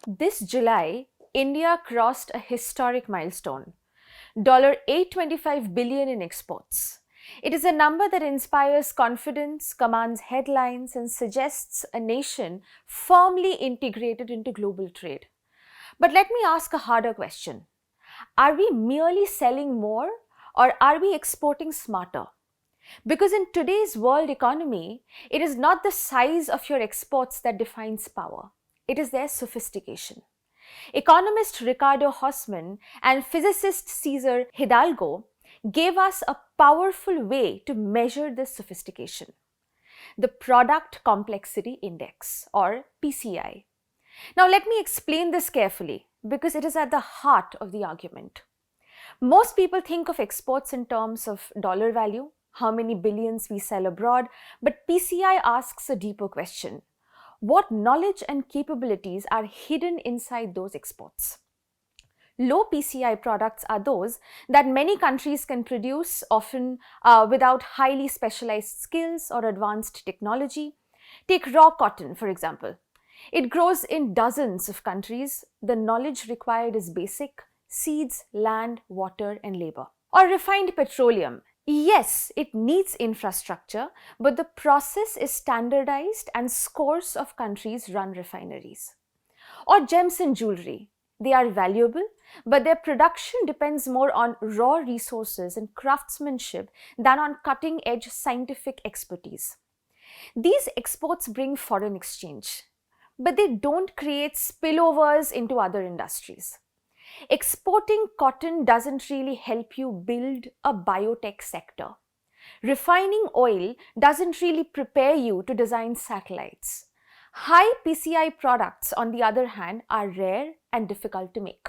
This July, India crossed a historic milestone, $825 billion in exports. It is a number that inspires confidence, commands headlines, and suggests a nation firmly integrated into global trade. But let me ask a harder question. Are we merely selling more, or are we exporting smarter? Because in today's world economy, it is not the size of your exports that defines power. It is their sophistication. Economist Ricardo Hosman and physicist Cesar Hidalgo gave us a powerful way to measure this sophistication: the Product Complexity Index, or PCI. Now, let me explain this carefully because it is at the heart of the argument. Most people think of exports in terms of dollar value, how many billions we sell abroad, but PCI asks a deeper question. What knowledge and capabilities are hidden inside those exports? Low PCI products are those that many countries can produce, often without highly specialized skills or advanced technology. Take raw cotton, for example. It grows in dozens of countries. The knowledge required is basic: seeds, land, water, and labor. Or refined petroleum. Yes, it needs infrastructure, but the process is standardized and scores of countries run refineries. Or gems and jewelry. They are valuable, but their production depends more on raw resources and craftsmanship than on cutting-edge scientific expertise. These exports bring foreign exchange, but they don't create spillovers into other industries. Exporting cotton doesn't really help you build a biotech sector. Refining oil doesn't really prepare you to design satellites. High PCI products, on the other hand, are rare and difficult to make.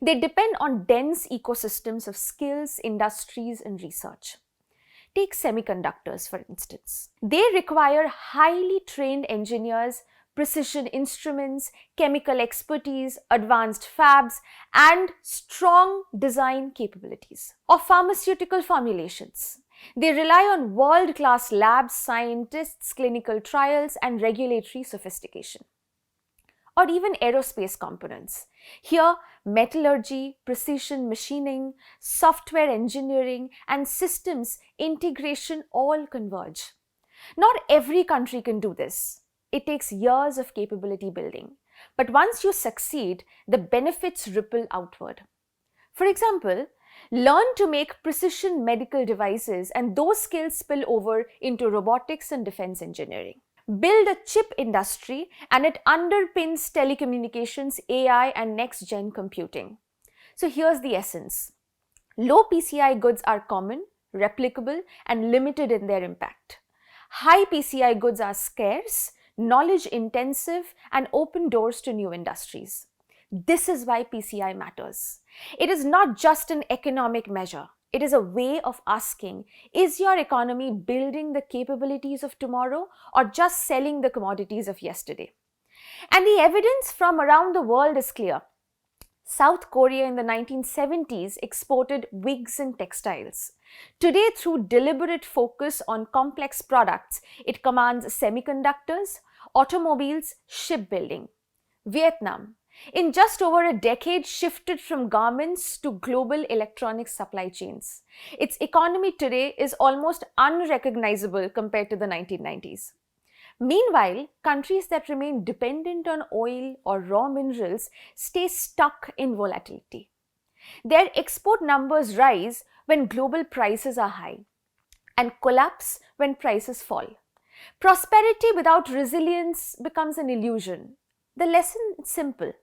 They depend on dense ecosystems of skills, industries, and research. Take semiconductors, for instance. They require highly trained engineers, precision instruments, chemical expertise, advanced fabs, and strong design capabilities. Or pharmaceutical formulations. They rely on world-class labs, scientists, clinical trials, and regulatory sophistication. Or even aerospace components. Here, metallurgy, precision machining, software engineering, and systems integration all converge. Not every country can do this. It takes years of capability building. But once you succeed, the benefits ripple outward. For example, learn to make precision medical devices, and those skills spill over into robotics and defense engineering. Build a chip industry, and it underpins telecommunications, AI, and next-gen computing. So here's the essence. Low PCI goods are common, replicable, and limited in their impact. High PCI goods are scarce, knowledge-intensive, and open doors to new industries. This is why PCI matters. It is not just an economic measure. It is a way of asking, is your economy building the capabilities of tomorrow or just selling the commodities of yesterday? And the evidence from around the world is clear. South Korea in the 1970s exported wigs and textiles. Today, through deliberate focus on complex products, it commands semiconductors, automobiles, shipbuilding. Vietnam, in just over a decade, shifted from garments to global electronics supply chains. Its economy today is almost unrecognizable compared to the 1990s. Meanwhile, countries that remain dependent on oil or raw minerals stay stuck in volatility. Their export numbers rise when global prices are high and collapse when prices fall. Prosperity without resilience becomes an illusion. The lesson is simple.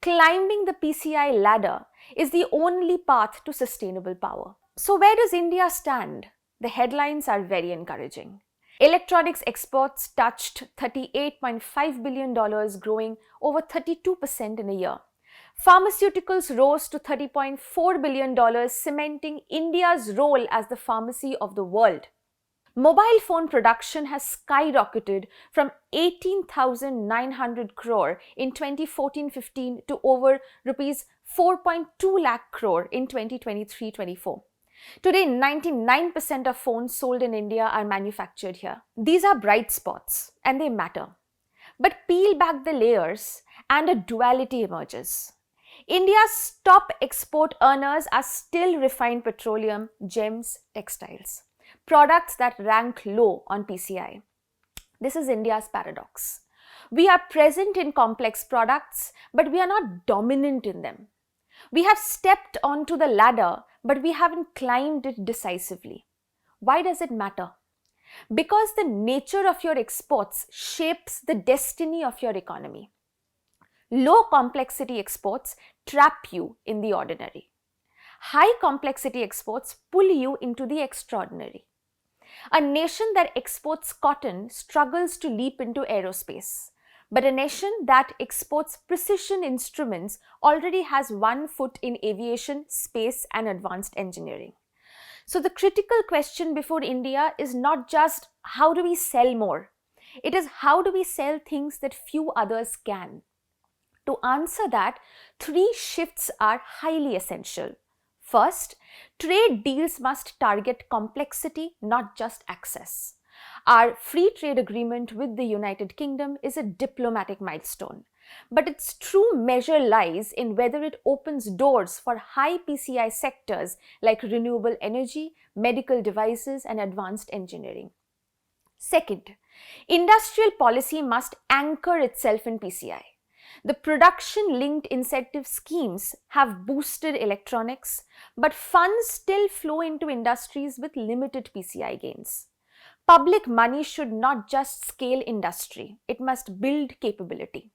Climbing the PCI ladder is the only path to sustainable power. So where does India stand? The headlines are very encouraging. Electronics exports touched $38.5 billion, growing over 32% in a year. Pharmaceuticals rose to $30.4 billion, cementing India's role as the pharmacy of the world. Mobile phone production has skyrocketed from 18,900 crore in 2014-15 to over rupees 4.2 lakh crore in 2023-24. Today, 99% of phones sold in India are manufactured here. These are bright spots and they matter. But peel back the layers and a duality emerges. India's top export earners are still refined petroleum, gems, textiles, products that rank low on PCI. This is India's paradox. We are present in complex products, but we are not dominant in them. We have stepped onto the ladder, but we haven't climbed it decisively. Why does it matter? Because the nature of your exports shapes the destiny of your economy. Low complexity exports trap you in the ordinary. High complexity exports pull you into the extraordinary. A nation that exports cotton struggles to leap into aerospace, but a nation that exports precision instruments already has one foot in aviation, space, and advanced engineering. So the critical question before India is not just how do we sell more, it is how do we sell things that few others can. To answer that, three shifts are highly essential. First, trade deals must target complexity, not just access. Our free trade agreement with the United Kingdom is a diplomatic milestone, but its true measure lies in whether it opens doors for high PCI sectors like renewable energy, medical devices, and advanced engineering. Second, industrial policy must anchor itself in PCI. The production-linked incentive schemes have boosted electronics, but funds still flow into industries with limited PCI gains. Public money should not just scale industry, it must build capability.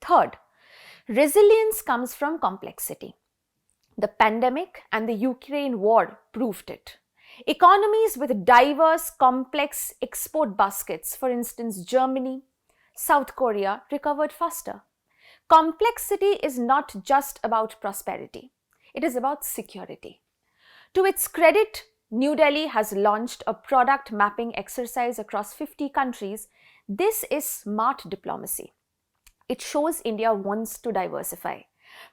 Third, resilience comes from complexity. The pandemic and the Ukraine war proved it. Economies with diverse, complex export baskets, for instance Germany, South Korea, recovered faster. Complexity is not just about prosperity, it is about security. To its credit, New Delhi has launched a product mapping exercise across 50 countries. This is smart diplomacy. It shows India wants to diversify.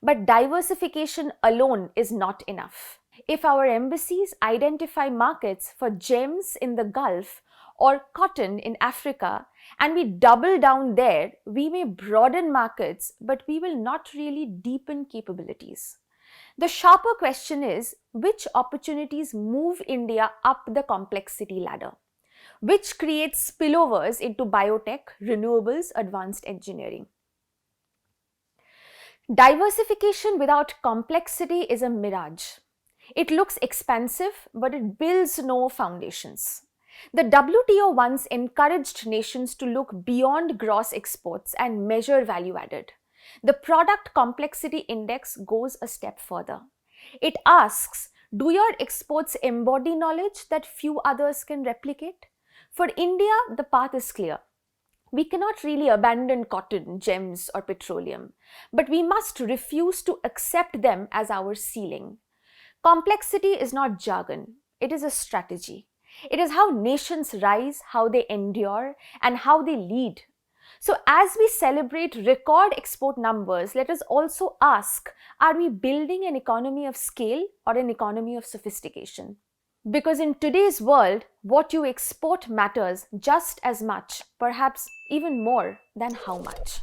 But diversification alone is not enough. If our embassies identify markets for gems in the Gulf or cotton in Africa, and we double down there, we may broaden markets, but we will not really deepen capabilities. The sharper question is, which opportunities move India up the complexity ladder? Which creates spillovers into biotech, renewables, advanced engineering? Diversification without complexity is a mirage. It looks expansive, but it builds no foundations. The WTO once encouraged nations to look beyond gross exports and measure value added. The Product Complexity Index goes a step further. It asks, do your exports embody knowledge that few others can replicate? For India, the path is clear. We cannot really abandon cotton, gems, or petroleum, but we must refuse to accept them as our ceiling. Complexity is not jargon, it is a strategy. It is how nations rise, how they endure, and how they lead. So as we celebrate record export numbers, let us also ask, are we building an economy of scale or an economy of sophistication? Because in today's world, what you export matters just as much, perhaps even more than how much.